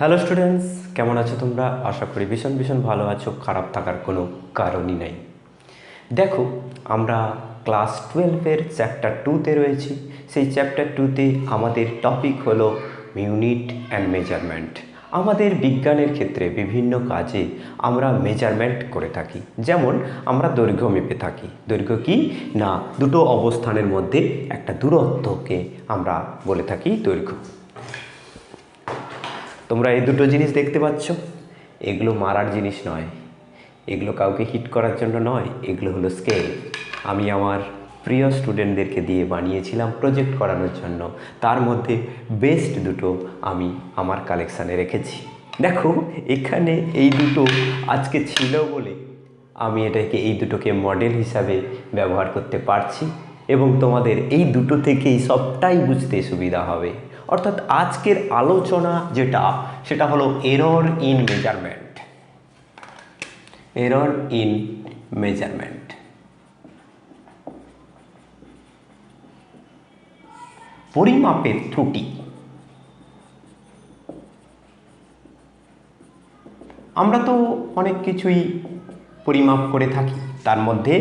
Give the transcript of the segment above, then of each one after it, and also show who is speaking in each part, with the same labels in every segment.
Speaker 1: Hello students, কেমন আছো তোমরা? আশা করি ভীষণ ভীষণ ভালো আছো, খারাপ থাকার কোনো কারণই নেই। দেখো, আমরা ক্লাস 12-এর চ্যাপ্টার 2-তে রয়েছি। সেই চ্যাপ্টার 2-তে আমাদের টপিক হলো ইউনিট অ্যান্ড মেজারমেন্ট। আমাদের বিজ্ঞানের ক্ষেত্রে বিভিন্ন কাজে আমরা মেজারমেন্ট করে থাকি। যেমন আমরা দৈর্ঘ্য মেপে থাকি। দৈর্ঘ্য কি না, দুটো অবস্থানের মধ্যে একটা দূরত্বকে আমরা বলে থাকি দৈর্ঘ্য। তোমরা এই দুটো জিনিস দেখতে পাচ্ছ, এগুলো মারার জিনিস নয়, এগুলো কাউকে হিট করার জন্য নয়, এগুলো হলো স্কেল। আমি আমার প্রিয় স্টুডেন্টদেরকে দিয়ে বানিয়েছিলাম প্রজেক্ট করানোর জন্য। তার মধ্যে বেস্ট দুটো আমি আমার কালেকশানে রেখেছি। দেখো, এখানে এই দুটো আজকে ছিল বলে আমি এই দুটোকে মডেল হিসাবে ব্যবহার করতে পারছি এবং তোমাদের এই দুটো থেকেই সবটাই বুঝতে সুবিধা হবে। অর্থাৎ আজকের আলোচনা সেটা হলো error in measurement. Error in measurement, পরিমাপের ত্রুটি। আমরা তো অনেক কিছুই পরিমাপ করে থাকি। তার মধ্যে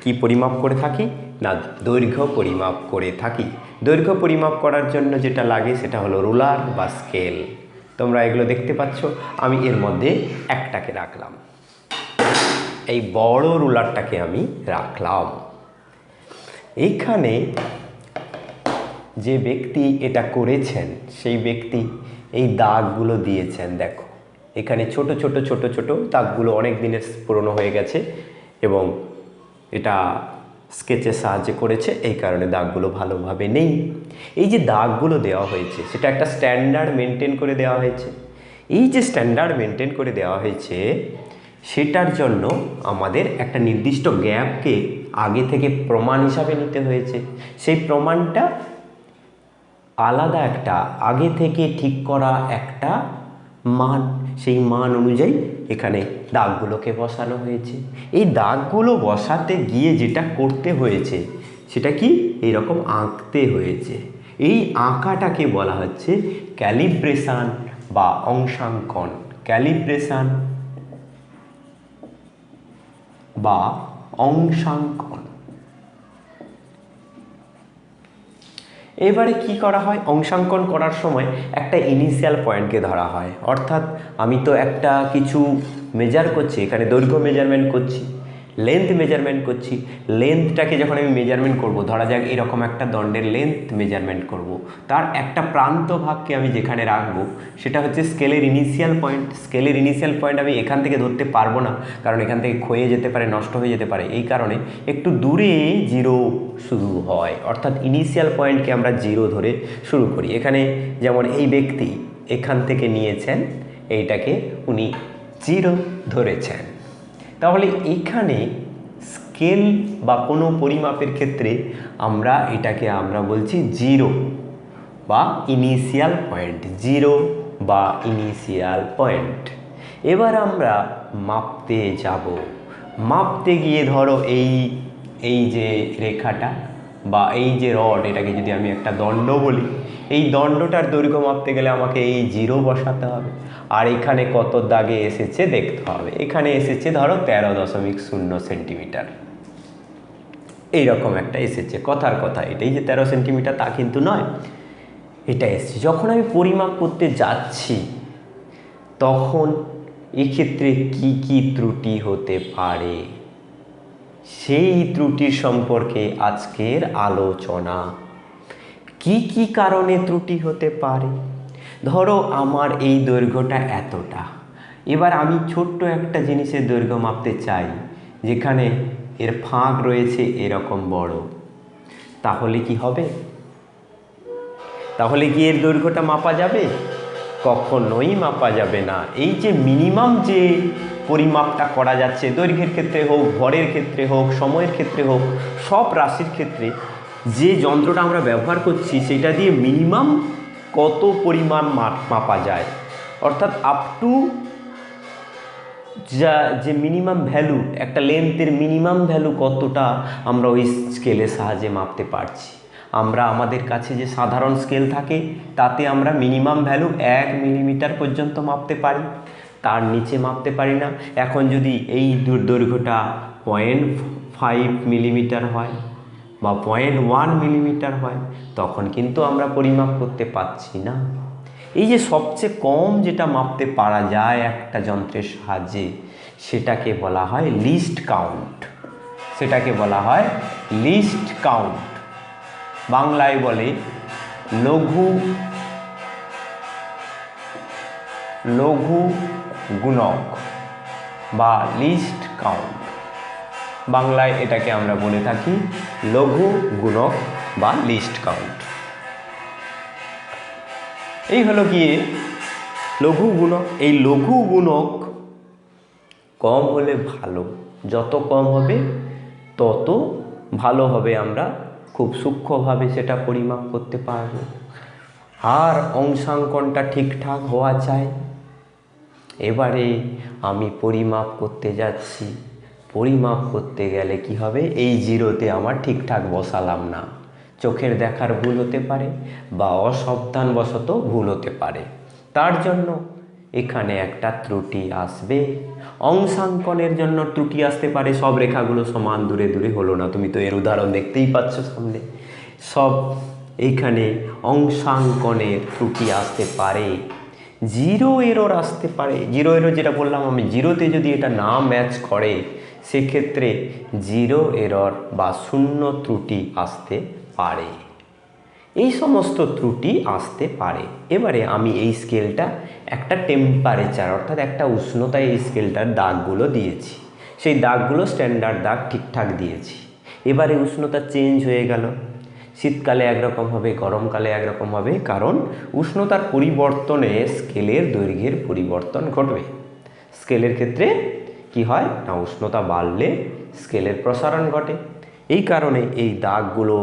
Speaker 1: কি পরিমাপ করে থাকি না, দৈর্ঘ্য পরিমাপ করে থাকি। দৈর্ঘ্য পরিমাপ করার জন্য যেটা লাগে সেটা হলো রুলার বা স্কেল। তোমরা এগুলো দেখতে পাচ্ছ। আমি এর মধ্যে একটাকে রাখলাম, এই বড় রুলারটাকে আমি রাখলাম। এইখানে যে ব্যক্তি এটা করেছেন সেই ব্যক্তি এই দাগগুলো দিয়েছেন। দেখো, এখানে ছোট ছোট ছোট ছোট দাগগুলো অনেক দিনের পুরনো হয়ে গেছে এবং এটা স্কেচের সাহায্যে করেছে, এই কারণে দাগগুলো ভালোভাবে নেই। এই যে দাগগুলো দেওয়া হয়েছে সেটা একটা স্ট্যান্ডার্ড মেনটেন করে দেওয়া হয়েছে। এই যে স্ট্যান্ডার্ড মেনটেন করে দেওয়া হয়েছে সেটার জন্য আমাদের একটা নির্দিষ্ট গ্যাপকে আগে থেকে প্রমাণ হিসাবে নিতে হয়েছে। সেই প্রমাণটা আলাদা একটা আগে থেকে ঠিক করা একটা মান, সেই মান অনুযায়ী এখানে দাগগুলোকে বসানো হয়েছে। এই দাগগুলো বসাতে গিয়ে যেটা করতে হয়েছে সেটা কি, এইরকম আঁকতে হয়েছে। এই আঁকাটাকে বলা হচ্ছে ক্যালিব্রেশন বা অংশাঙ্কন। ক্যালিব্রেশন বা অংশাঙ্কন। এবারে কি করা হয়, অংশাঙ্কন করার সময় একটা ইনিশিয়াল পয়েন্টকে ধরা হয়। অর্থাৎ আমি তো একটা কিছু মেজার করছি, এখানে দৈর্ঘ্য মেজারমেন্ট করছি, লেন্থ মেজারমেন্ট করছি। লেন্থটাকে যখন আমি মেজারমেন্ট করব, ধরা যাক এরকম একটা দণ্ডের লেন্থ মেজারমেন্ট করব, তার একটা প্রান্ত ভাগকে আমি যেখানে রাখবো সেটা হচ্ছে স্কেলের ইনিশিয়াল পয়েন্ট। স্কেলের ইনিশিয়াল পয়েন্ট আমি এখান থেকে ধরতে পারবো না, কারণ এখান থেকে ক্ষয়ে যেতে পারে, নষ্ট হয়ে যেতে পারে। এই কারণে একটু দূরে জিরো শুরু হয়, অর্থাৎ ইনিশিয়াল পয়েন্টকে আমরা জিরো ধরে শুরু করি। এখানে যেমন এই ব্যক্তি এখান থেকে নিয়েছেন, এইটাকে উনি জিরো ধরেছেন। তাহলে এখানে স্কেল বা কোনো পরিমাপের ক্ষেত্রে এটাকে আমরা বলছি জিরো বা ইনিশিয়াল পয়েন্ট। জিরো বা ইনিশিয়াল পয়েন্ট। এবার আমরা মাপতে যাব। মাপতে গিয়ে ধরো এই যে রেখাটা বা এই যে রড, এটাকে যদি আমি একটা দণ্ড বলি, এই দণ্ডটার দৈর্ঘ্য মাপতে গেলে আমাকে এই জিরো বসাতে হবে। আর এখানে কত দাগে এসেছে দেখতে হবে। এখানে এসেছে ধরো 13.0 সেন্টিমিটার, এইরকম একটা এসেছে। কথার কথা, এটাই যে 13 সেন্টিমিটার তা কিন্তু নয়, এটা এসেছে। যখন আমি পরিমাপ করতে যাচ্ছি তখন এক্ষেত্রে কি কি ত্রুটি হতে পারে সেই ত্রুটির সম্পর্কে আজকের আলোচনা। কি কি কারণে ত্রুটি হতে পারে? ধরো আমার এই দৈর্ঘ্যটা এতটা, এবার আমি ছোট্ট একটা জিনিসের দৈর্ঘ্য মাপতে চাই যেখানে এর ফাঁক রয়েছে এরকম বড়, তাহলে কি হবে? তাহলে কি এর দৈর্ঘ্যটা মাপা যাবে? কখনোই মাপা যাবে না। এই যে মিনিমাম যে পরিমাপটা করা যাচ্ছে, দৈর্ঘ্যের ক্ষেত্রে হোক, ভরের ক্ষেত্রে হোক, সময়ের ক্ষেত্রে হোক, সব রাশির ক্ষেত্রে যে যন্ত্রটা আমরা ব্যবহার করছি সেটা দিয়ে মিনিমাম কত পরিমাণ মাপা যায়, অর্থাৎ আপ টু যে মিনিমাম ভ্যালু, একটা লেন্থের মিনিমাম ভ্যালু কতটা আমরা ওই স্কেলের সাহায্যে মাপতে পারছি। আমরা আমাদের কাছে যে সাধারণ স্কেল থাকে তাতে আমরা মিনিমাম ভ্যালু 1 মিলিমিটার পর্যন্ত মাপতে পারি, তার নিচে মাপতে পারি না। এখন যদি এই দৈর্ঘ্যটা 0.5 মিলিমিটার হয় বা 0.1 মিলিমিটার হয় তখন কিন্তু আমরা পরিমাপ করতে পারছি না। এই যে সবচেয়ে কম যেটা মাপতে পারা যায় একটা যন্ত্রের সাহায্যে সেটাকে বলা হয় লিস্ট কাউন্ট, সেটাকে বলা হয় লিস্ট কাউন্ট, বাংলায় বলে লঘু গুণক বা লিস্ট কাউন্ট। বাংলায় এটাকে আমরা বলে থাকি লঘু গুণক বা লিস্ট কাউন্ট। এই হলো গিয়ে লঘু গুণক। এই লঘু গুণক কম হলে ভালো, যত কম হবে তত ভালো হবে, আমরা খুব সূক্ষ্মভাবে সেটা পরিমাপ করতে পারব। আর অংশাঙ্কনটা ঠিকঠাক হওয়া চাই। এবারে আমি পরিমাপ করতে যাচ্ছি, পরিমাপ করতে গেলে কি হবে, এই জিরোতে আমার ঠিকঠাক বসালাম না, চোখের দেখার ভুল হতে পারে বা অসাবধানবশত ভুল হতে পারে, তার জন্য এখানে একটা ত্রুটি আসবে। অংশাঙ্কনের জন্য ত্রুটি আসতে পারে, সব রেখাগুলো সমান দূরে দূরে হলো না, তুমি তো এর উদাহরণ দেখতেই পাচ্ছ সামনে। সব এইখানে অংশাঙ্কনের ত্রুটি আসতে পারে, জিরো এরর আসতে পারে। জিরো এরর যেটা বললাম আমি, জিরোতে যদি এটা না ম্যাচ করে সেক্ষেত্রে জিরো এরর বা শূন্য ত্রুটি আসতে পারে। এই সমস্ত ত্রুটি আসতে পারে। এবারে আমি এই স্কেলটা একটা টেম্পারেচার অর্থাৎ একটা উষ্ণতায় এই স্কেলটার দাগগুলো দিয়েছি, সেই দাগগুলো স্ট্যান্ডার্ড দাগ ঠিকঠাক দিয়েছি। এবারে উষ্ণতা চেঞ্জ হয়ে গেল, শীতকালে একরকম হবে, গরমকালে একরকম হবে, কারণ উষ্ণতার পরিবর্তনে স্কেলের দৈর্ঘ্যের পরিবর্তন ঘটবে। স্কেলের ক্ষেত্রে কি হয় না, উষ্ণতা বাড়লে স্কেলের প্রসারণ ঘটে, এই কারণে এই দাগগুলো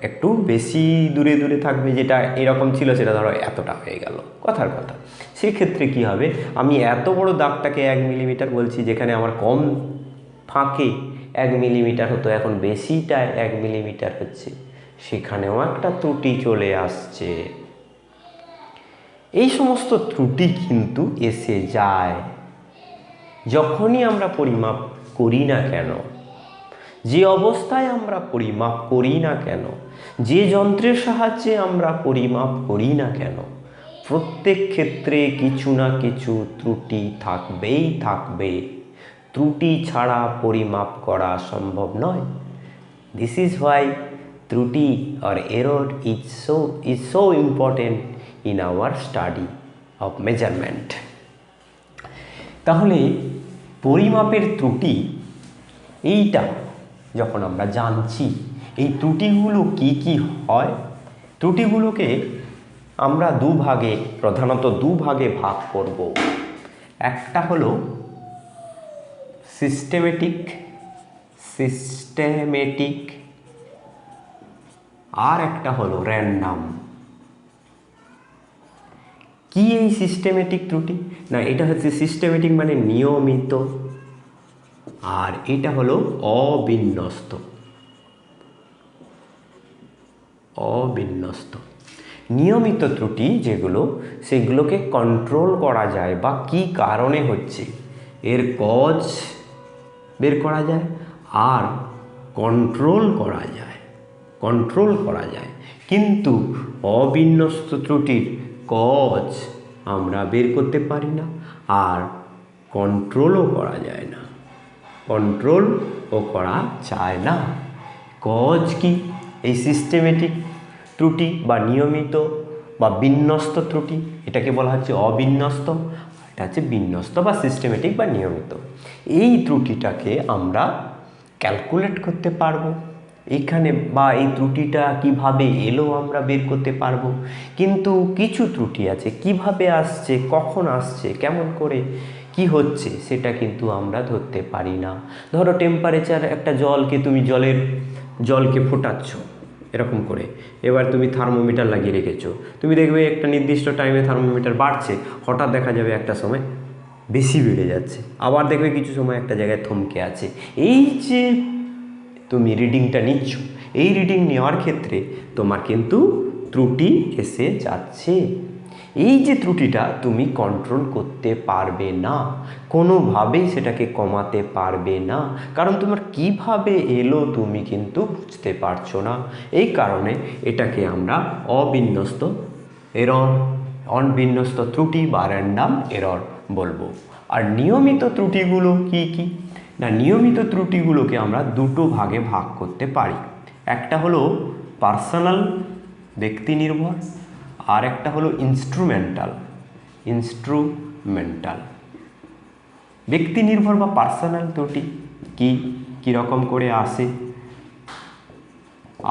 Speaker 1: একটু বেশি দূরে দূরে থাকবে। যেটা এরকম ছিল সেটা ধরো এতটা হয়ে গেল, কথার কথা। সেক্ষেত্রে কি হবে, আমি এত বড় দাগটাকে 1 মিলিমিটার বলছি, যেখানে আমার কম ফাঁকে 1 মিলিমিটার হতো, এখন বেশিটায় 1 মিলিমিটার হচ্ছে, সেখানেও একটা ত্রুটি চলে আসছে। এই সমস্ত ত্রুটি কিন্তু এসে যায় যখনই আমরা পরিমাপ করি না কেন, যে অবস্থায় আমরা পরিমাপ করি না কেন, যে যন্ত্রের সাহায্যে আমরা পরিমাপ করি না কেন, প্রত্যেক ক্ষেত্রে কিছু না কিছু ত্রুটি থাকবেই থাকবে। ত্রুটি ছাড়া পরিমাপ করা সম্ভব নয়। দিস ইজ হোয়াই ত্রুটি or error is so important in our study of measurement. তাহলে পরিমাপের ত্রুটি এইটা যখন আমরা জানছি, এই ত্রুটিগুলো কি কি হয়, ত্রুটিগুলোকে আমরা প্রধানত দুভাগে ভাগ করব। একটা হলো সিস্টেমেটিক আর একটা হলো র্যান্ডাম। কি এই সিস্টেমেটিক ত্রুটি? না, এটা হচ্ছে সিস্টেমেটিক মানে নিয়মিত, আর এটা হলো অবিন্যস্ত। নিয়মিত ত্রুটি যেগুলো, সেগুলোকে কন্ট্রোল করা যায় বা কি কারণে হচ্ছে এর কজ বের করা যায় আর কন্ট্রোল করা যায়। কিন্তু অবিন্যস্ত ত্রুটির কজ আমরা বের করতে পারি না আর কন্ট্রোলও করা যায় না। কজ কি? এই সিস্টেমেটিক ত্রুটি বা নিয়মিত বা বিন্যস্ত ত্রুটি, এটাকে বলা হচ্ছে অবিন্যস্ত, এটা হচ্ছে বিন্যস্ত বা সিস্টেমেটিক বা নিয়মিত। এই ত্রুটিটাকে আমরা ক্যালকুলেট করতে পারবো এখানে, বা এই ত্রুটিটা কিভাবে এলো আমরা বের করতে পারবো। কিন্তু কিছু ত্রুটি আছে, কিভাবে আসছে, কখন আসছে, কেমন করে কি হচ্ছে, সেটা কিন্তু আমরা ধরতে পারি না। ধরো টেম্পারেচার, একটা তুমি জলকে ফোটাচ্ছ এরকম করে, এবার তুমি থার্মোমিটার লাগিয়ে রেখেছো, তুমি দেখবে একটা নির্দিষ্ট টাইমে থার্মোমিটার বাড়ছে, হঠাৎ দেখা যাবে একটা সময় বেশি বেড়ে যাচ্ছে, আবার দেখবে কিছু সময় একটা জায়গায় থমকে আছে। এই যে তুমি রিডিংটা নিচ্ছ, এই রিডিং নেওয়ার ক্ষেত্রে তোমার কিন্তু ত্রুটি এসে যাচ্ছে। এই যে ত্রুটিটা তুমি কন্ট্রোল করতে পারবে না, কোনোভাবেই সেটাকে কমাতে পারবে না, কারণ তোমার কিভাবে এলো তুমি কিন্তু বুঝতে পারছো না। এই কারণে এটাকে আমরা অবিন্যস্ত এরর, অবিন্যস্ত ত্রুটি বা র্যান্ডাম এরর বলবো। আর নিয়মিত ত্রুটিগুলো কি কি না, নিয়মিত ত্রুটিগুলোকে আমরা দুটো ভাগে ভাগ করতে পারি। একটা হলো পার্সোনাল, ব্যক্তি নির্ভর, আর একটা হলো ইনস্ট্রুমেন্টাল। ব্যক্তি নির্ভর বা পার্সোনাল ত্রুটি কীরকম করে আসে,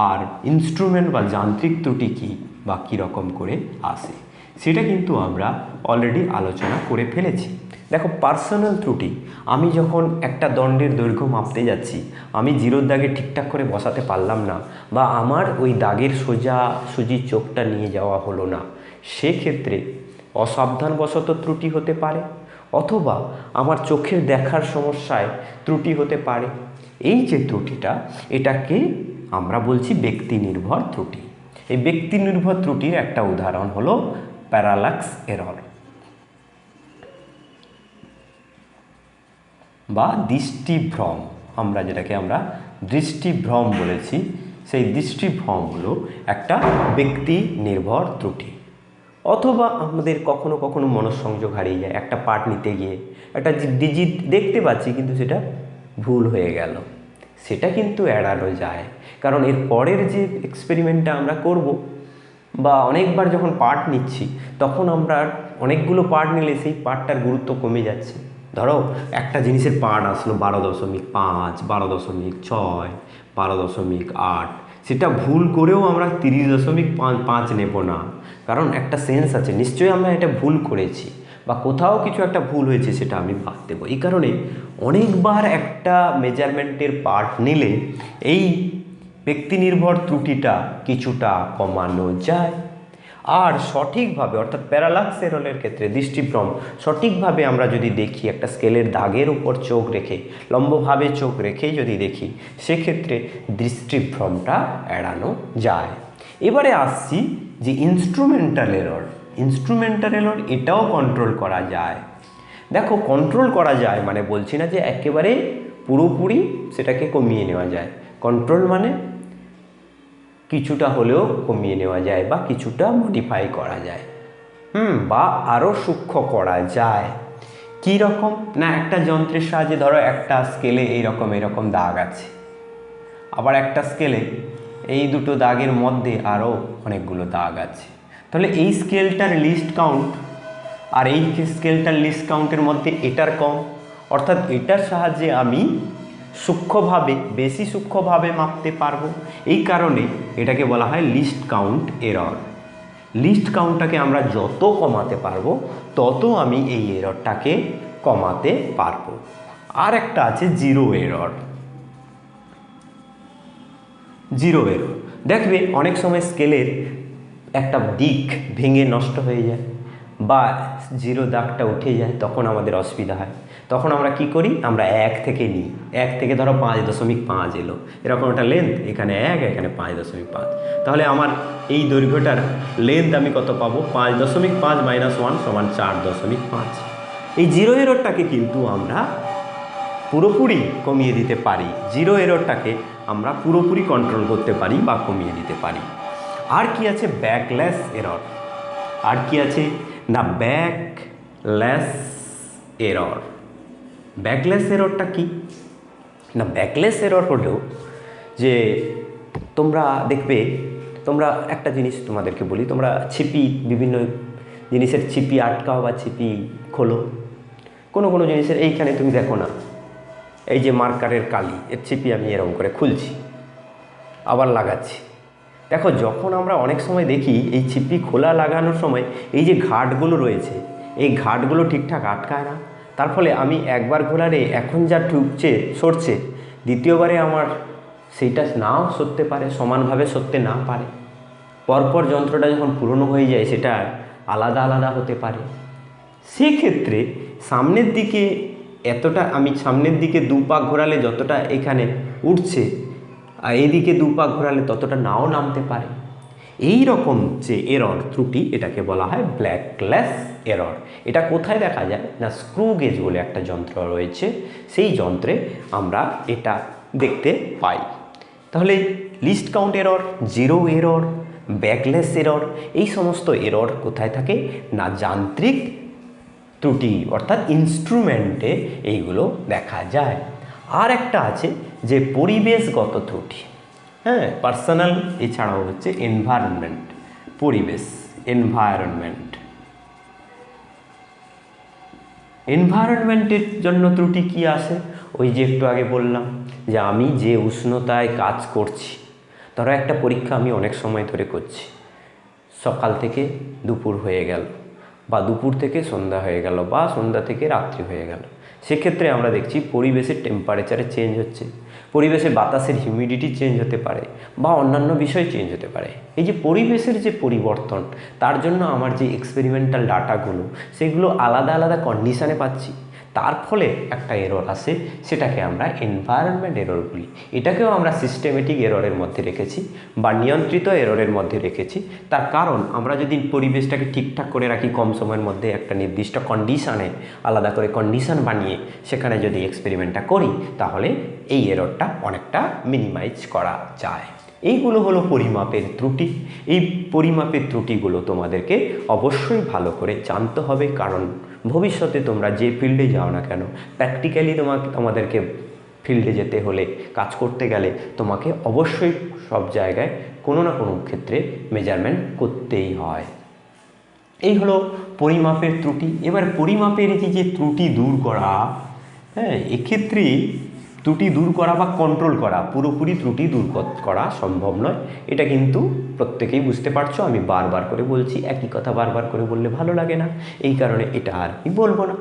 Speaker 1: আর ইনস্ট্রুমেন্ট বা যান্ত্রিক ত্রুটি কী বা কীরকম করে আসে, সেটা কিন্তু আমরা অলরেডি আলোচনা করে ফেলেছি। দেখো, পার্সোনাল ত্রুটি, আমি যখন একটা দণ্ডের দৈর্ঘ্য মাপতে যাচ্ছি, আমি জিরোর দাগে ঠিকঠাক করে বসাতে পারলাম না, বা আমার ওই দাগের সোজাসুজি চোখটা নিয়ে যাওয়া হলো না, সেক্ষেত্রে অসাবধানবশত ত্রুটি হতে পারে, অথবা আমার চোখের দেখার সমস্যায় ত্রুটি হতে পারে। এই যে ত্রুটিটা, এটাকে আমরা বলছি ব্যক্তি নির্ভর ত্রুটি। এই ব্যক্তি নির্ভর ত্রুটির একটা উদাহরণ হলো প্যারালাক্স এরর বা দৃষ্টিভ্রম। যেটাকে আমরা দৃষ্টিভ্রম বলেছি, সেই দৃষ্টিভ্রম হলো একটা ব্যক্তি নির্ভর ত্রুটি। অথবা আমাদের কখনো কখনো মনঃসংযোগ হারিয়ে যায়, একটা পার্ট নিতে গিয়ে একটা ডিজিট দেখতে পাচ্ছি কিন্তু সেটা ভুল হয়ে গেল, সেটা কিন্তু এড়ানো যায়, কারণ এর পরের যে এক্সপেরিমেন্টটা আমরা করব, বা অনেকবার যখন পার্ট নিচ্ছি, তখন আমরা অনেকগুলো পার্ট নিলে সেই পার্টটার গুরুত্ব কমে যাচ্ছে। ধরো একটা জিনিসের পার্ট আসলো 12.5, 12.6, 12.8, সেটা ভুল করেও আমরা 30.5 নেব না, কারণ একটা সেন্স আছে, নিশ্চয়ই আমরা এটা ভুল করেছি বা কোথাও কিছু একটা ভুল হয়েছে, সেটা আমি বাদ দেবো। এই কারণে অনেকবার একটা মেজারমেন্টের পার্ট নিলে এই ব্যক্তি নির্ভর ত্রুটিটা কিছুটা কমানো যায়। আর সঠিকভাবে, অর্থাৎ প্যারালাক্স এররের ক্ষেত্রে দৃষ্টিভ্রম সঠিকভাবে আমরা যদি দেখি, একটা স্কেলের দাগের উপর চোখ রেখে, লম্বভাবে চোখ রেখেই যদি দেখি, সেক্ষেত্রে দৃষ্টিভ্রমটা এড়ানো যায়। এবারে আসছি যে ইনস্ট্রুমেন্টাল এরর। এটাও কন্ট্রোল করা যায়। দেখো, কন্ট্রোল করা যায় মানে বলছি না যে একেবারে পুরোপুরি সেটাকে কমিয়ে নেওয়া যায়। কন্ট্রোল মানে কিছুটা হলেও কমিয়ে নেওয়া যায় বা কিছুটা মডিফাই করা যায়, বা আরও সূক্ষ্ম করা যায়। কী রকম না, একটা যন্ত্রের সাহায্যে ধরো একটা স্কেলে এরকম দাগ আছে, আবার একটা স্কেলে এই দুটো দাগের মধ্যে আরও অনেকগুলো দাগ আছে, তাহলে এই স্কেলটার লিস্ট কাউন্ট আর এই স্কেলটার লিস্ট কাউন্টের মধ্যে এটার কম, অর্থাৎ এটার সাহায্যে আমি বেশি সূক্ষ্মভাবে মাপতে পারবো। এই কারণে এটাকে বলা হয় লিস্ট কাউন্ট এরর। লিস্ট কাউন্টটাকে আমরা যত কমাতে পারবো, তত আমি এই এররটাকে কমাতে পারবো। আর একটা আছে জিরো এরর। দেখবে অনেক সময় স্কেলের একটা দিক ভেঙে নষ্ট হয়ে যায় বা জিরো দাগটা উঠে যায়, তখন আমাদের অসুবিধা হয়। তখন আমরা কি করি, আমরা 1 থেকে নিই। 1 থেকে ধরো 5.5 এলো, এরকম একটা লেন্থ, এখানে 1, এখানে 5.5, তাহলে আমার এই দৈর্ঘ্যটার লেন্থ আমি কত পাবো, 5.5 - 1 = 4.5। এই জিরো এররটাকে কিন্তু আমরা পুরোপুরি কমিয়ে দিতে পারি। জিরো এররটাকে আমরা পুরোপুরি কন্ট্রোল করতে পারি বা কমিয়ে দিতে পারি। আর কি আছে, ব্যাকলেস এরর। আর কি আছে না, ব্যাকলেস এরর। ব্যাকলেস এররটা কি না, ব্যাকলেস এরর হলো যে তোমরা দেখবে, তোমরা একটা জিনিস তোমাদেরকে বলি, তোমরা বিভিন্ন জিনিসের ছিপি আটকাও বা ছিপি খোলো, কোনো জিনিসের এইখানে তুমি দেখো না, এই যে মার্কারের কালি, এর ছিপি আমি এরকম করে খুলছি, আবার লাগাচ্ছি। দেখো, যখন আমরা অনেক সময় দেখি এই ছিপি খোলা লাগানোর সময় এই যে ঘাটগুলো রয়েছে, এই ঘাটগুলো ঠিকঠাক আটকায় না, তার ফলে আমি একবার ঘোরালে এখন যা সরছে, দ্বিতীয়বারে আমার সেইটা নাও সরতে পারে, সমানভাবে সরতে না পারে। পরপর যন্ত্রটা যখন পুরনো হয়ে যায়, সেটা আলাদা হতে পারে। সেক্ষেত্রে সামনের দিকে 2 পাক ঘোরালে যতটা এখানে উঠছে, আর এদিকে 2 পা ঘোরালে ততটা নাও নামতে পারে। এই রকম যে এরর ত্রুটি এটাকে বলা হয় ব্ল্যাকলেস এরর। এটা কোথায় দেখা যায় না, স্ক্রু গেজ বলে একটা যন্ত্র রয়েছে, সেই যন্ত্রে আমরা এটা দেখতে পাই। তাহলে list count error, zero error, backless error, এই সমস্ত এরর কোথায় থাকে না যান্ত্রিক ত্রুটি অর্থাৎ ইনস্ট্রুমেন্টে এইগুলো দেখা যায়। আর একটা আছে যে পরিবেশগত ত্রুটি, হ্যাঁ, পার্সোনাল এছাড়াও হচ্ছে এনভায়রনমেন্ট, পরিবেশ, এনভায়রনমেন্টের জন্য ত্রুটি কি আসে, ওই যে একটু আগে বললাম যে আমি যে উষ্ণতায় কাজ করছি, ধরো একটা পরীক্ষা আমি অনেক সময় ধরে করছি, সকাল থেকে দুপুর হয়ে গেল বা দুপুর থেকে সন্ধ্যা হয়ে গেল বা সন্ধ্যা থেকে রাত্রি হয়ে গেল, সেক্ষেত্রে আমরা দেখছি পরিবেশের টেম্পারেচারে চেঞ্জ হচ্ছে, পরিবেশে বাতাসের হিউমিডিটি চেঞ্জ হতে পারে বা অন্যান্য বিষয় চেঞ্জ হতে পারে। এই যে পরিবেশের যে পরিবর্তন, তার জন্য আমার যে এক্সপেরিমেন্টাল ডাটাগুলো সেগুলো আলাদা আলাদা কন্ডিশানে পাচ্ছি, তার ফলে একটা এরর আসে, সেটাকে আমরা এনভায়রনমেন্ট এরর বলি। এটাকেও আমরা সিস্টেমেটিক এররের মধ্যে রেখেছি বা নিয়ন্ত্রিত এররের মধ্যে রেখেছি। তার কারণ আমরা যদি পরিবেশটাকে ঠিকঠাক করে রাখি, কম সময়ের মধ্যে একটা নির্দিষ্ট কন্ডিশানে আলাদা করে কন্ডিশান বানিয়ে সেখানে যদি এক্সপেরিমেন্টটা করি, তাহলে এই এররটা অনেকটা মিনিমাইজ করা যায়। এইগুলো হলো পরিমাপের ত্রুটি। এই পরিমাপের ত্রুটিগুলো তোমাদেরকে অবশ্যই ভালো করে জানতে হবে, কারণ ভবিষ্যতে তোমরা যে ফিল্ডে যাও না কেন, প্র্যাকটিক্যালি তোমাদেরকে ফিল্ডে যেতে হলে, কাজ করতে গেলে তোমাকে অবশ্যই সব জায়গায় কোনো না কোনো ক্ষেত্রে মেজারমেন্ট করতেই হয়। এই হলো পরিমাপের ত্রুটি। এবার পরিমাপের যে ত্রুটি দূর করা, হ্যাঁ, এক্ষেত্রে ত্রুটি দূর করা বা কন্ট্রোল করা, পুরোপুরি ত্রুটি দূর করা সম্ভব নয়, এটা কিন্তু প্রত্যেকেই বুঝতে পারছো। আমি বারবার করে বলছি, একই কথা বারবার করে বললে ভালো লাগে না, এই কারণে এটা আর আমি বলবো না।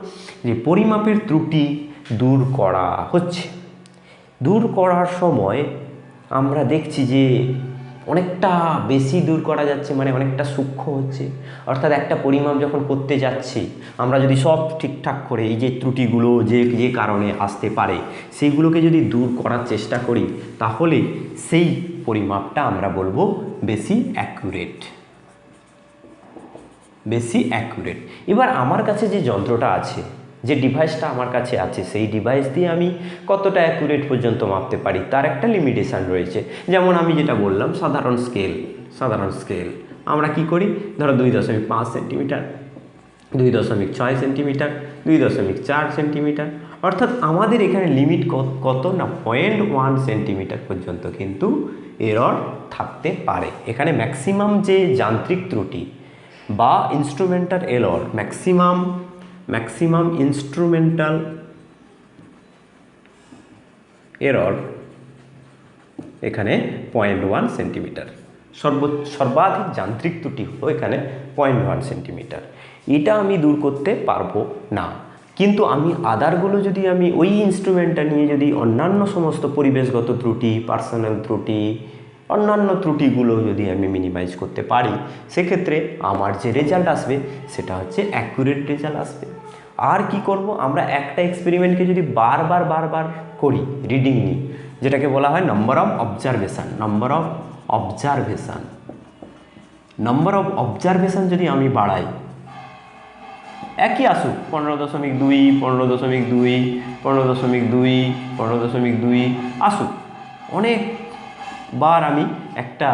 Speaker 1: যে পরিমাপের ত্রুটি দূর করা হচ্ছে, দূর করার সময় আমরা দেখছি যে অনেকটা বেশি দূর করা যাচ্ছে, মানে অনেকটা সূক্ষ্ম হচ্ছে। অর্থাৎ একটা পরিমাপ যখন করতে যাচ্ছি, আমরা যদি সব ঠিকঠাক করে এই যে ত্রুটিগুলো যে যে কারণে আসতে পারে সেইগুলোকে যদি দূর করার চেষ্টা করি, তাহলে সেই পরিমাপটা আমরা বলবো বেশি অ্যাকুরেট। এবার আমার কাছে যে যন্ত্রটা আছে, যে ডিভাইসটা আমার কাছে আছে, সেই ডিভাইস দিয়ে আমি কতটা অ্যাকুরেট পর্যন্ত মাপতে পারি তার একটা লিমিটেশান রয়েছে। যেমন আমি যেটা বললাম, সাধারণ স্কেল আমরা কি করি, ধরো 2.5 সেন্টিমিটার, 2.6 সেন্টিমিটার, 2.4 সেন্টিমিটার, অর্থাৎ আমাদের এখানে লিমিট কত না 0.1 সেন্টিমিটার পর্যন্ত কিন্তু এরর থাকতে পারে। এখানে ম্যাক্সিমাম যে যান্ত্রিক ত্রুটি বা instrumental error, maximum instrumental error এখানে 0.1 সেন্টিমিটার। সর্বাধিক যান্ত্রিক ত্রুটি হলো এখানে 0.1 সেন্টিমিটার। এটা আমি দূর করতে পারবো না, কিন্তু আমি আদারগুলো যদি আমি ওই ইনস্ট্রুমেন্টটা নিয়ে যদি অন্যান্য সমস্ত পরিবেশগত ত্রুটি, পার্সোনাল ত্রুটি, অন্যান্য ত্রুটিগুলো যদি আমি মিনিমাইজ করতে পারি, সেক্ষেত্রে আমার যে রেজাল্ট আসবে সেটা হচ্ছে অ্যাকুরেট রেজাল্ট আসবে। আর কি করব, আমরা একটা এক্সপেরিমেন্টকে যদি বারবার করি, রিডিং নিই, যেটাকে বলা হয় নাম্বার অফ অবজারভেশন যদি আমি বাড়াই, একই আসুক 15.2, 15.2, 15.2, 15.2 আসুক, অনেকবার আমি একটা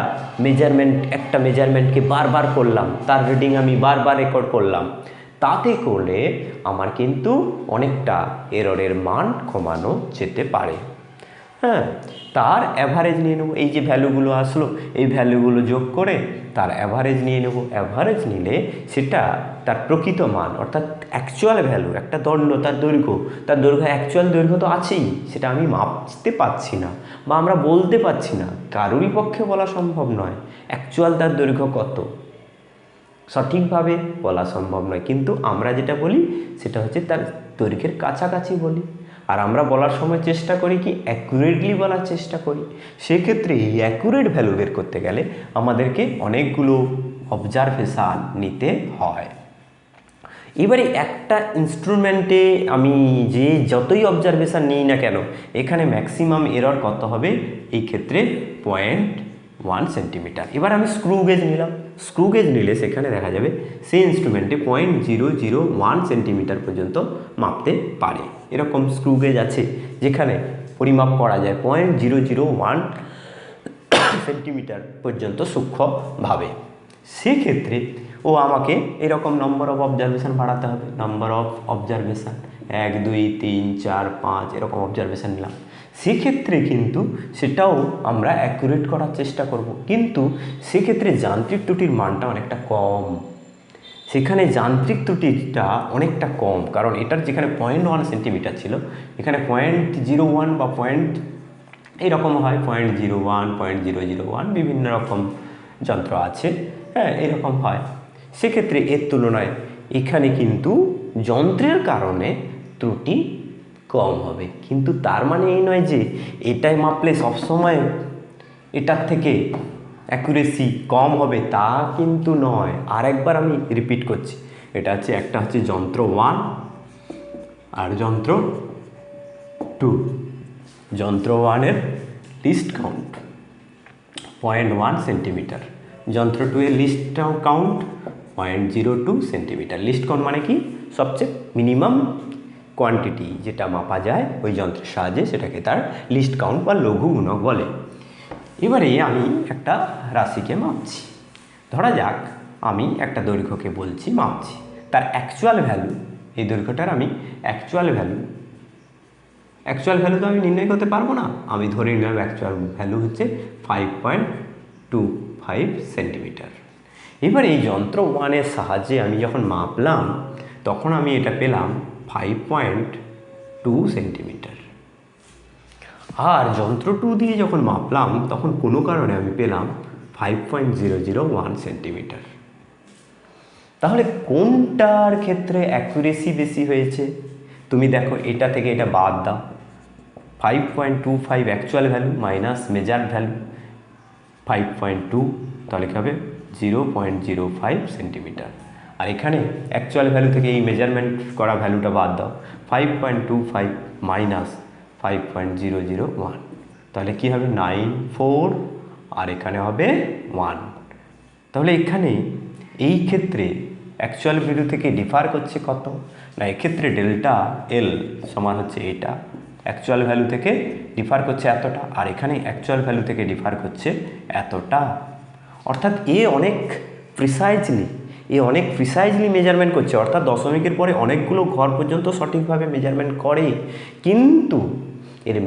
Speaker 1: মেজারমেন্টকে বারবার করলাম, তার রিডিং আমি বারবার রেকর্ড করলাম, তাতে করলে আমার কিন্তু অনেকটা এররের মান কমানো যেতে পারে। হ্যাঁ, তার অ্যাভারেজ নিয়ে নেবো, এই যে ভ্যালুগুলো আসলো এই ভ্যালুগুলো যোগ করে তার অ্যাভারেজ নিয়ে নেব। অ্যাভারেজ নিলে সেটা তার প্রকৃত মান, অর্থাৎ অ্যাকচুয়াল ভ্যালু, একটা দণ্ড, তার দৈর্ঘ্য অ্যাকচুয়াল দৈর্ঘ্য তো আছেই, সেটা আমি মাপতে পারছি না বা আমরা বলতে পারছি না, কারোরই পক্ষে বলা সম্ভব নয় অ্যাকচুয়াল তার দৈর্ঘ্য কত, সঠিকভাবে বলা সম্ভব নয়। কিন্তু আমরা যেটা বলি সেটা হচ্ছে তার দৈর্ঘ্যের কাছাকাছি বলি, আর আমরা বলার সময় চেষ্টা করি কি অ্যাকুরেটলি বলার চেষ্টা করি। সেক্ষেত্রে এই অ্যাকুরেট ভ্যালু বের করতে গেলে আমাদেরকে অনেকগুলো অবজারভেশন নিতে হয়। এবারে একটা ইনস্ট্রুমেন্টে আমি যে যতই অবজারভেশন নিই না কেন, এখানে ম্যাক্সিমাম এরর কত হবে, এই ক্ষেত্রে 0.1 সেন্টিমিটার। এবার আমি স্ক্রু গেজ নিলাম, স্ক্রু গেজ নিলে সেখানে দেখা যাবে সেই ইনস্ট্রুমেন্টে 0.001 সেন্টিমিটার পর্যন্ত মাপতে পারে। এরকম স্ক্রু গেজ আছে যেখানে পরিমাপ করা যায় 0.001 সেন্টিমিটার পর্যন্ত সূক্ষ্মভাবে। সেক্ষেত্রে আমাকে এরকম নম্বর অফ অবজারভেশন বাড়াতে হবে, নম্বর অফ অবজারভেশন 1 2 3 4 5 এরকম অবজারভেশন নিলাম। সেক্ষেত্রে কিন্তু সেটাও আমরা অ্যাকুরেট করার চেষ্টা করব, কিন্তু সেক্ষেত্রে যান্ত্রিক ত্রুটির মানটা অনেকটা কম। সেখানে যান্ত্রিক ত্রুটিটা অনেকটা কম, কারণ এটার যেখানে 0.1 সেন্টিমিটার ছিল, এখানে 0.01 বা এইরকম হয় 0.01 0.001 বিভিন্ন রকম যন্ত্র আছে, হ্যাঁ এরকম হয়। সেক্ষেত্রে এর তুলনায় এখানে কিন্তু যন্ত্রের কারণে ত্রুটি কম হবে, কিন্তু তার মানে এই নয় যে এটাই মাপলে সবসময় এটার থেকে অ্যাকুরেসি কম হবে, তা কিন্তু নয়। আরেকবার আমি রিপিট করছি, এটা হচ্ছে একটা হচ্ছে যন্ত্র 1 আর যন্ত্র 2। যন্ত্র 1 এর লিস্ট কাউন্ট 0.1 সেন্টিমিটার, যন্ত্র 2 এর list count 0.02 centimetre. List count মানে কি, সবচেয়ে মিনিমাম কোয়ান্টিটি যেটা মাপা যায় ওই যন্ত্রের সাহায্যে, সেটাকে তার লিস্ট কাউন্ট বা লঘু গুণক বলে। এবারে আমি একটা রাশিকে মাপছি, ধরা যাক আমি একটা দৈর্ঘ্যকে বলছি মাপছি, তার অ্যাকচুয়াল ভ্যালু, এই দৈর্ঘ্যটার আমি অ্যাকচুয়াল ভ্যালু তো আমি নির্ণয় করতে পারবো না, আমি ধরে নিলাম অ্যাকচুয়াল ভ্যালু হচ্ছে 5.25 সেন্টিমিটার। এবার এই যন্ত্র 1 এর সাহায্যে আমি যখন মাপলাম তখন আমি এটা পেলাম 5.2 সেন্টিমিটার। আর যন্ত্র 2 দিয়ে যখন মাপলাম তখন কোনো কারণে আমি পেলাম 5.001 সেন্টিমিটার। তাহলে কোনটার ক্ষেত্রে অ্যাকুরেসি বেশি হয়েছে? তুমি দেখো এটা থেকে এটা বাদ দাও, 5.25 actual value minus measure value 5.2, তাহলে কী হবে 0.05 সেন্টিমিটার। আর এখানে অ্যাকচুয়াল ভ্যালু থেকে এই মেজারমেন্ট করা ভ্যালুটা বাদ দাও, 5.25 মাইনাস 5.001, তাহলে কী হবে 94, আর এখানে হবে 1। তাহলে এখানে এই ক্ষেত্রে অ্যাকচুয়াল ভ্যালু থেকে ডিফার করছে কত না, এক্ষেত্রে ডেল্টা এল সমান হচ্ছে এটা, অ্যাকচুয়াল ভ্যালু থেকে ডিফার করছে এতটা, আর এখানে অ্যাকচুয়াল ভ্যালু থেকে ডিফার করছে এতটা। অর্থাৎ অনেক প্রিসাইজলি মেজারমেন্ট করছে, অর্থাৎ দশমিকের পরে অনেকগুলো ঘর পর্যন্ত সঠিকভাবে মেজারমেন্ট করে, কিন্তু এর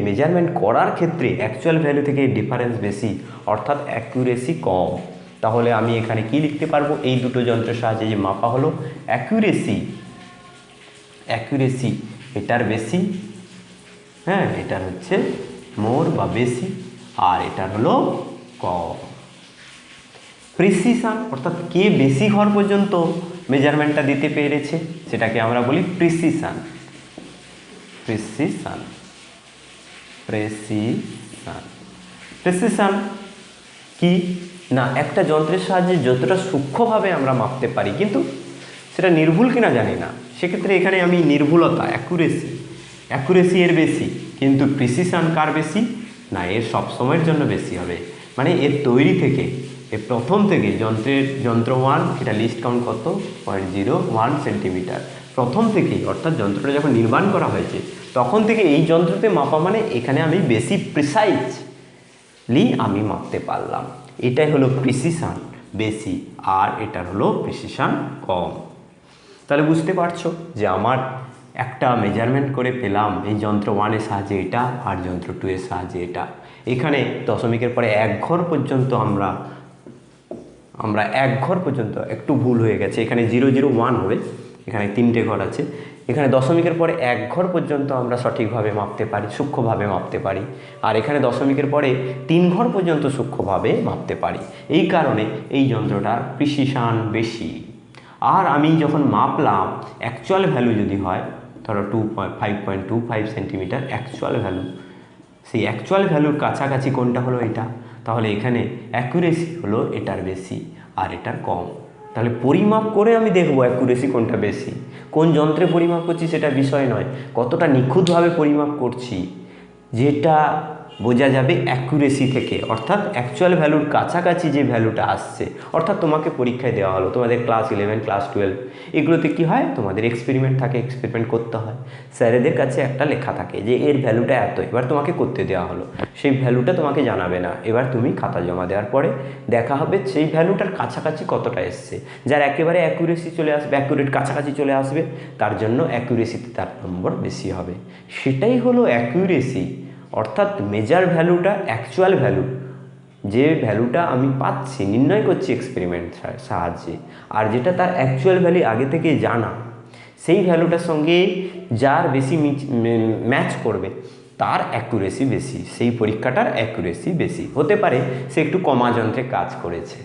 Speaker 1: মেজারমেন্ট করার ক্ষেত্রে অ্যাকচুয়াল ভ্যালু থেকে ডিফারেন্স বেশি, অর্থাৎ অ্যাকুরেসি কম। তাহলে আমি এখানে কি লিখতে পারবো, এই দুটো যন্ত্রের সাহায্যে যে মাপা হলো অ্যাকুরেসি এটার বেশি, হ্যাঁ এটার হচ্ছে মোর বা বেশি, আর এটার হলো কম। প্রিসিশন অর্থাৎ কে বেশি ঘর পর্যন্ত মেজারমেন্টটা দিতে পেরেছে সেটাকে আমরা বলি প্রিসিশন। কি না, একটা যন্ত্রের সাহায্যে যতটা সূক্ষ্মভাবে আমরা মাপতে পারি কিন্তু সেটা নির্ভুল কিনা জানি না, সেক্ষেত্রে এখানে আমি নির্ভুলতা অ্যাকুরেসি এর বেশি, কিন্তু প্রিসিশন কার বেশি না, এর সব সময়ের জন্য বেশি হবে। মানে এর তৈরি থেকে প্রথম থেকে যন্ত্র 1 এটা লিস্ট কাউন্ট কত 0.01 সেন্টিমিটার, প্রথম থেকেই অর্থাৎ যন্ত্রটা যখন নির্মাণ করা হয়েছে তখন থেকে এই যন্ত্রতে মাপা, মানে এখানে আমি বেশি প্রিসাইজলি আমি মাপতে পারলাম, এটাই হলো প্রিসিশন বেশি, আর এটার হলো প্রিসিশন কম। তাহলে বুঝতে পারছো যে আমার একটা মেজারমেন্ট করে পেলাম এই যন্ত্র 1 এর সাহায্যে এটা, আর যন্ত্র 2 এর সাহায্যে এটা। এখানে দশমিকের পরে 1 ঘর পর্যন্ত আমরা 1 ঘর পর্যন্ত একটু ভুল হয়ে গেছে, এখানে 001 হবে, এখানে 3টে ঘর আছে, এখানে দশমিকের পরে 1 ঘর পর্যন্ত আমরা সঠিকভাবে মাপতে পারি, সূক্ষ্মভাবে মাপতে পারি, আর এখানে দশমিকের পরে 3 ঘর পর্যন্ত সূক্ষ্মভাবে মাপতে পারি। এই কারণে এই যন্ত্রটার প্রিসিশন বেশি। আর আমি যখন মাপলাম অ্যাকচুয়াল ভ্যালু যদি হয় ধরো 5.25 সেন্টিমিটার অ্যাকচুয়াল ভ্যালু, সেই অ্যাকচুয়াল ভ্যালুর কাছাকাছি কোনটা হলো এটা, তাহলে এখানে অ্যাকুরেসি হলো এটার বেশি আর এটার কম। তাহলে পরিমাপ করে আমি দেখব অ্যাকুরেসি কোনটা বেশি। কোন যন্ত্রে পরিমাপ করছি সেটা বিষয় নয়, কতটা নিখুঁতভাবে পরিমাপ করছি যেটা বোঝা যাবে অ্যাকুরেসি থেকে, অর্থাৎ অ্যাকচুয়াল ভ্যালুর কাছাকাছি যে ভ্যালুটা আসছে। অর্থাৎ তোমাকে পরীক্ষায় দেওয়া হলো, তোমাদের ক্লাস 11 ক্লাস 12 এগুলোতে কী হয়, তোমাদের এক্সপেরিমেন্ট থাকে, এক্সপেরিমেন্ট করতে হয়, স্যারেদের কাছে একটা লেখা থাকে যে এর ভ্যালুটা এত, এবার তোমাকে করতে দেওয়া হলো, সেই ভ্যালুটা তোমাকে জানাবে না, এবার তুমি খাতা জমা দেওয়ার পরে দেখা হবে সেই ভ্যালুটার কাছাকাছি কতটা এসছে। যার একেবারে অ্যাকুরেসি চলে আসবে, অ্যাকুরেট কাছাকাছি চলে আসবে, তার জন্য অ্যাকুরেসিতে তার নম্বর বেশি হবে। সেটাই হলো অ্যাকুরেসি, অর্থাৎ মেজার ভ্যালুটা অ্যাকচুয়াল ভ্যালু, যে ভ্যালুটা আমি পাচ্ছি নির্ণয় করছি এক্সপেরিমেন্ট সাহায্যে, আর যেটা তার অ্যাকচুয়াল ভ্যালু আগে থেকে জানা, সেই ভ্যালুটার সঙ্গে যার বেশি ম্যাচ করবে তার অ্যাকুরেসি বেশি, সেই পরীক্ষাটার অ্যাকুরেসি বেশি। হতে পারে সে একটু কমা যন্ত্রে কাজ করেছে,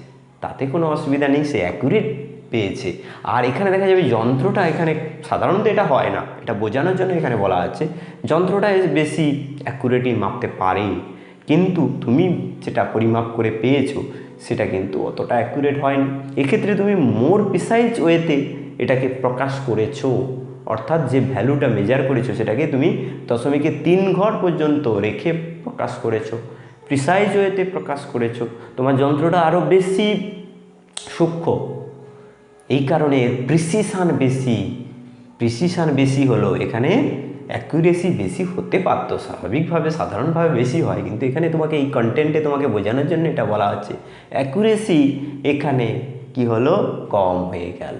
Speaker 1: তাতে কোনো অসুবিধা নেই, সে অ্যাকুরেট পেয়েছে। আর এখানে দেখা যাবে যন্ত্রটা, এখানে সাধারণত এটা হয় না, এটা বোঝানোর জন্য এখানে বলা আছে যন্ত্রটা বেশি অ্যাকুরেটলি মাপতে পারে, কিন্তু তুমি যেটা পরিমাপ করে পেয়েছো সেটা কিন্তু অতটা অ্যাকুরেট হয়নি। এক্ষেত্রে তুমি মোর প্রিসাইজ ওয়েতে এটাকে প্রকাশ করেছো, অর্থাৎ যে ভ্যালুটা মেজার করেছো সেটাকে তুমি 0.3 ঘর পর্যন্ত রেখে প্রকাশ করেছো, প্রিসাইজ ওয়েতে প্রকাশ করেছো। তোমার যন্ত্রটা আরও বেশি সূক্ষ্ম, এই কারণে প্রিসিশন বেশি। প্রিসিশন বেশি হলো এখানে, অ্যাকুরেসি বেশি হতে পারতো, স্বাভাবিকভাবে সাধারণভাবে বেশি হয়, কিন্তু এখানে তোমাকে এই কন্টেন্টে তোমাকে বোঝানোর জন্য এটা বলা হচ্ছে অ্যাকুরেসি এখানে কি হলো, কম হয়ে গেল,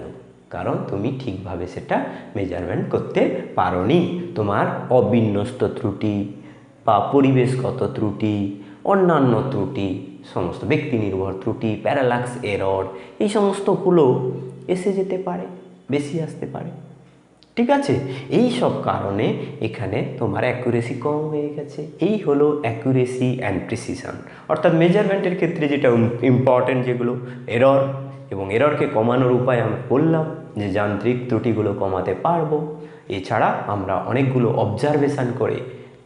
Speaker 1: কারণ তুমি ঠিকভাবে সেটা মেজারমেন্ট করতে পারোনি। তোমার অবিন্যস্ত ত্রুটি বা পরিবেশগত ত্রুটি, অন্যান্য ত্রুটি, সমস্ত ব্যক্তি নির্ভর ত্রুটি, প্যারালাক্স এরর, এই সমস্তগুলো এসে যেতে পারে, বেশি আসতে পারে। ঠিক আছে, এই সব কারণে এখানে তোমার অ্যাকুরেসি কম হয়ে গেছে। এই হলো অ্যাকুরেসি অ্যান্ড প্রিসিশন, অর্থাৎ মেজারমেন্টের ক্ষেত্রে যেটা ইম্পর্টেন্ট, যেগুলো এরর এবং এররকে কমানোর উপায় আমরা বললাম, যে যান্ত্রিক ত্রুটিগুলো কমাতে পারবো। এছাড়া আমরা অনেকগুলো অবজারভেশন করে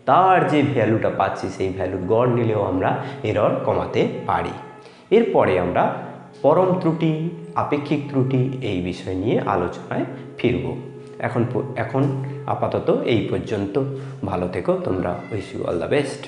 Speaker 1: তার যে ভ্যালুটা পাচ্ছি সেই ভ্যালুর গড় নিলেও আমরা এরর কমাতে পারি। এরপরে আমরা পরম ত্রুটি, আপেক্ষিক ত্রুটি এই বিষয় নিয়ে আলোচনায় ফিরব। এখন আপাতত এই পর্যন্ত। ভালো থেকো তোমরা, wish you all the best.